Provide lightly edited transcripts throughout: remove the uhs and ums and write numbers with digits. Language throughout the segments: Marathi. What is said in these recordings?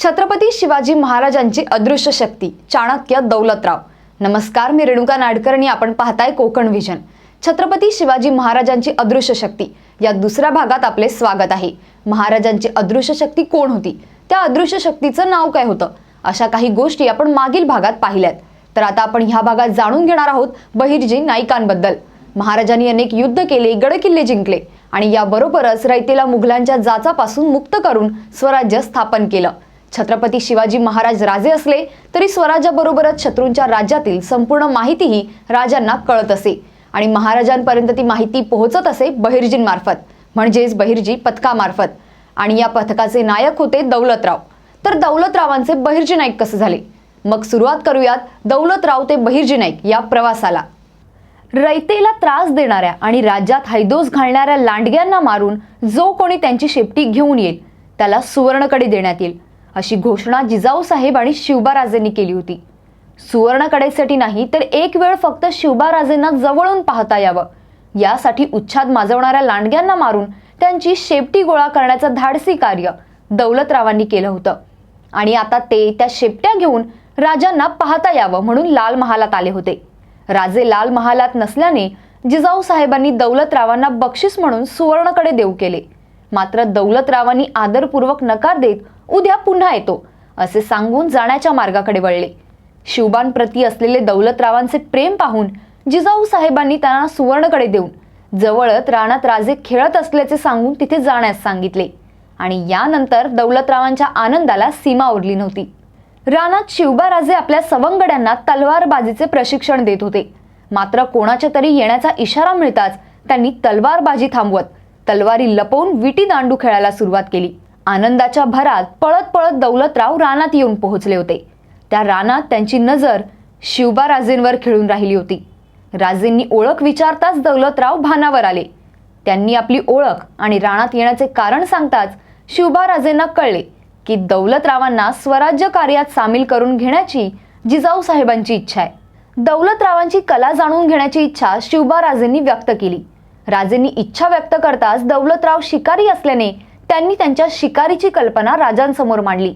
छत्रपती शिवाजी महाराजांची अदृश्य शक्ती चाणक्य दौलतराव। नमस्कार, मी रेणुका नाडकर आणि आपण पाहताय कोकण विजन। छत्रपती शिवाजी महाराजांची अदृश्य शक्ती या दुसऱ्या भागात आपले स्वागत आहे। महाराजांची अदृश्य शक्ती कोण होती, त्या अदृश्य शक्तीचं नाव काय होतं, अशा काही गोष्टी आपण मागील भागात पाहिल्यात। तर आता आपण ह्या भागात जाणून घेणार आहोत बहिर्जी नाईकांबद्दल। महाराजांनी अनेक युद्ध केले, गडकिल्ले जिंकले आणि याबरोबरच रयतेला मुघलांच्या जाचापासून मुक्त करून स्वराज्य स्थापन केलं। छत्रपती शिवाजी महाराज राजे असले तरी स्वराज्याबरोबरच शत्रूंच्या राज्यातील संपूर्ण माहितीही राजांना कळत असे आणि महाराजांपर्यंत ती माहिती पोहोचत असे बहिर्जींमार्फत, म्हणजेच बहिर्जी पथकामार्फत। आणि या पथकाचे नायक होते दौलतराव। तर दौलतरावांचे बहिर्जी नाईक कसे झाले, मग सुरुवात करूयात दौलतराव ते बहिर्जी नाईक या प्रवासाला। रयतेला त्रास देणाऱ्या आणि राज्यात हैदोस घालणाऱ्या लांडग्यांना मारून जो कोणी त्यांची शेपटी घेऊन येईल त्याला सुवर्णकडे देण्यात येईल, अशी घोषणा जिजाऊसाहेब आणि शिवबाराजेंनी केली होती। सुवर्णकडेसाठी नाही तर एक वेळ फक्त शिवबाराजेंना जवळून पाहता यावं यासाठी उच्छाद माजवणाऱ्या लांडग्यांना मारून त्यांची शेपटी गोळा करण्याचं धाडसी कार्य दौलतरावांनी केलं होतं। आणि आता ते त्या शेपट्या घेऊन राजांना पाहता यावं म्हणून लाल महालात आले होते। राजे लाल महालात नसल्याने जिजाऊसाहेबांनी दौलतरावांना बक्षीस म्हणून सुवर्णकडे देऊ केले। मात्र दौलतरावांनी आदरपूर्वक नकार देत उद्या पुन्हा येतो असे सांगून जाण्याच्या मार्गाकडे वळले। शिवबांप्रती असलेले दौलतरावांचे प्रेम पाहून जिजाऊसाहेबांनी त्यांना सुवर्णकडे देऊन जवळच रानात राजे खेळत असल्याचे सांगून तिथे जाण्यास सांगितले। आणि यानंतर दौलतरावांच्या आनंदाला सीमा उरली नव्हती। रानात शिवबाराजे आपल्या सवंगड्यांना तलवारबाजीचे प्रशिक्षण देत होते। मात्र कोणाच्या तरी येण्याचा इशारा मिळताच त्यांनी तलवारबाजी थांबवत तलवारी लपवून विटी दांडू खेळायला सुरुवात केली। आनंदाच्या भरात पळत पळत दौलतराव रानात येऊन पोहोचले होते। त्या रानात त्यांची नजर शिवबाराजेंवर खिळून राहिली होती। राजेंनी ओळख विचारताच दौलतराव भानावर आले। त्यांनी आपली ओळख आणि रानात येण्याचे कारण सांगताच शिवबाराजेंना कळले की दौलतरावांना स्वराज्य कार्यात सामील करून घेण्याची जिजाऊसाहेबांची इच्छा आहे। दौलतरावांची कला जाणून घेण्याची इच्छा शिवबाराजेंनी व्यक्त केली। राजेंनी इच्छा व्यक्त करताच दौलतराव शिकारी असल्याने त्यांनी त्यांच्या शिकारीची कल्पना राजांसमोर मांडली।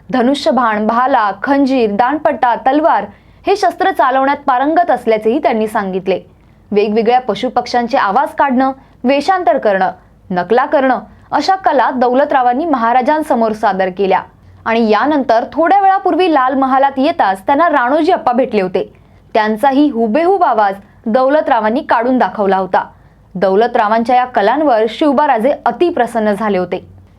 धनुष्यबाण, भाला, खंजीर, दांडपट्टा, तलवार हे शस्त्र चालवण्यात पारंगत असल्याचेही त्यांनी सांगितले। वेगवेगळ्या पशुपक्ष्यांचे आवाज काढणं, वेषांतर करणं, नकला करणं अशा कला दौलतरावांनी महाराजांसमोर सादर केल्या। आणि यानंतर थोड्या वेळापूर्वी लाल महालात येताच त्यांना राणोजी अप्पा भेटले होते। त्यांचाही हुबेहूब आवाज दौलतरावांनी काढून दाखवला होता। दौलतरावांच्या या कलांवर शिवबाराजे अति प्रसन्न झाले होते।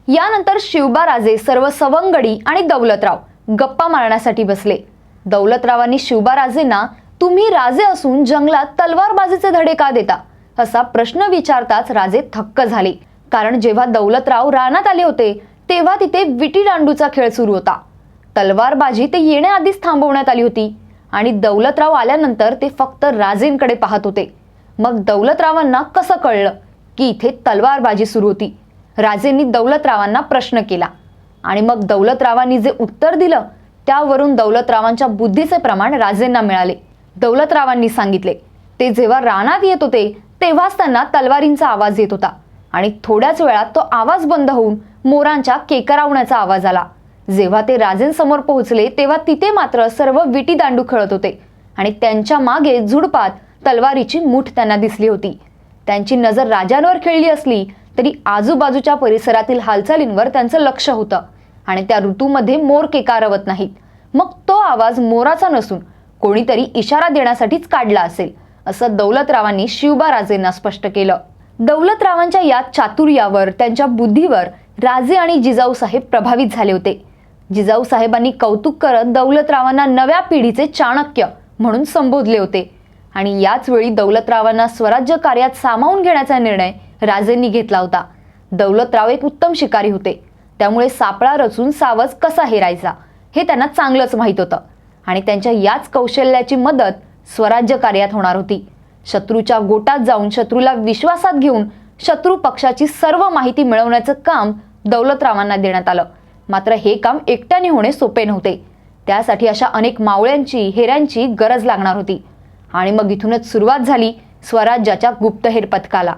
यानंतर शिवबाराजे, सर्व सवंगडी आणि दौलतराव गप्पा मारण्यासाठी बसले। दौलतरावांनी शिवबाराजेंना तुम्ही राजे असून जंगलात तलवारबाजीचे धडे का देता असा प्रश्न विचारताच राजे थक्क झाले। कारण जेव्हा दौलतराव रानात आले होते तेव्हा तिथे विटी दांडूचा खेळ सुरू होता। तलवारबाजी ते येण्याआधीच थांबवण्यात आली होती आणि दौलतराव आल्यानंतर ते फक्त राजेंकडे पाहत होते। मग दौलतरावांना कसं कळलं की इथे तलवारबाजी सुरू होती? राजेंनी दौलतरावांना प्रश्न केला आणि मग दौलतरावांनी जे उत्तर दिलं त्यावरून दौलतरावांच्या बुद्धीचे प्रमाण राजेंना मिळाले। दौलतरावांनी सांगितले ते जेव्हा रानात येत होते तेव्हाच त्यांना तलवारींचा आवाज येत होता आणि थोड्याच वेळात तो आवाज बंद होऊन मोरांच्या केकरावण्याचा आवाज आला। जेव्हा ते राजेंसमोर पोहोचले तेव्हा तिथे मात्र सर्व विटी दांडू खेळत होते आणि त्यांच्या मागे झुडपात तलवारीची मूठ त्यांना दिसली होती। त्यांची नजर राजांवर खेळली असली तरी आजूबाजूच्या परिसरातील हालचालींवर त्यांचं लक्ष होतं आणि त्या ऋतूमध्ये मोर केकारवत नाहीत। मग तो आवाज मोराचा नसून कोणीतरी इशारा देण्यासाठीच काढला असेल असं दौलतरावांनी शिवबाराजेंना स्पष्ट केलं। दौलतरावांच्या या चातुर्यावर, त्यांच्या बुद्धीवर राजे आणि जिजाऊसाहेब प्रभावित झाले होते। जिजाऊसाहेबांनी कौतुक करत दौलतरावांना नव्या पिढीचे चाणक्य म्हणून संबोधले होते। आणि याच वेळी दौलतरावांना स्वराज्य कार्यात सामावून घेण्याचा निर्णय राजेंनी घेतला होता। दौलतराव एक उत्तम शिकारी होते, त्यामुळे सापळा रचून सावज कसा हेरायचा हे त्यांना चांगलंच माहीत होतं आणि त्यांच्या याच कौशल्याची मदत स्वराज्य कार्यात होणार होती। शत्रूच्या गोटात जाऊन शत्रूला विश्वासात घेऊन शत्रू पक्षाची सर्व माहिती मिळवण्याचं काम दौलतरावांना देण्यात आलं। मात्र हे काम एकट्याने होणे सोपे नव्हते। त्यासाठी अशा अनेक मावळ्यांची, हेऱ्यांची गरज लागणार होती। आणि मग इथूनच सुरुवात झाली स्वराज्याच्या गुप्तहेर पथकाला।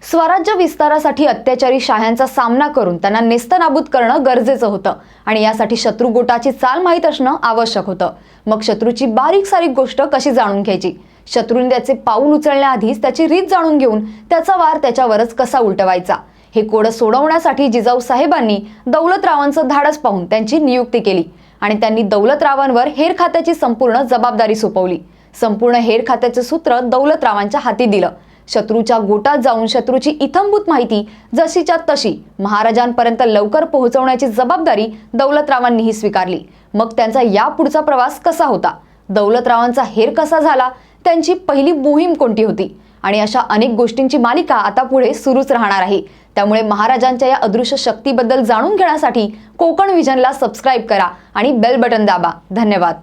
स्वराज्य विस्तारासाठी अत्याचारी शाह्यांचा सामना करून त्यांना नेस्तनाबूत करणं गरजेचं होतं आणि यासाठी शत्रू गोटाची चाल माहीत असणं आवश्यक होतं. मग शत्रूची बारीक सारीक गोष्ट कशी जाणून घ्यायची? शत्रूने त्याचे पाऊल उचलण्याआधीच त्याची रीत जाणून घेऊन त्याचा वार त्याच्यावरच कसा उलटवायचा हे कोडं सोडवण्यासाठी जिजाऊ साहेबांनी दौलतरावांचं धाडस पाहून त्यांची नियुक्ती केली आणि त्यांनी दौलतरावांवर हेर खात्याची संपूर्ण जबाबदारी सोपवली. संपूर्ण हेर खात्याचे सूत्र दौलतरावांच्या हाती दिलं. शत्रूच्या गोटात जाऊन शत्रूची इत्थंभूत माहिती जशीच्या तशी महाराजांपर्यंत लवकर पोहोचवण्याची जबाबदारी दौलतरावांनीही स्वीकारली. मग त्यांचा यापुढचा प्रवास कसा होता? दौलतरावांचा हेर कसा झाला? त्यांची पहिली मोहीम कोणती होती? आणि अशा अनेक गोष्टींची मालिका आता पुढे सुरूच राहणार आहे. त्यामुळे महाराजांच्या या अदृश्य शक्तीबद्दल जाणून घेण्यासाठी कोकण व्हिजनला सबस्क्राईब करा आणि बेल बटन दाबा. धन्यवाद.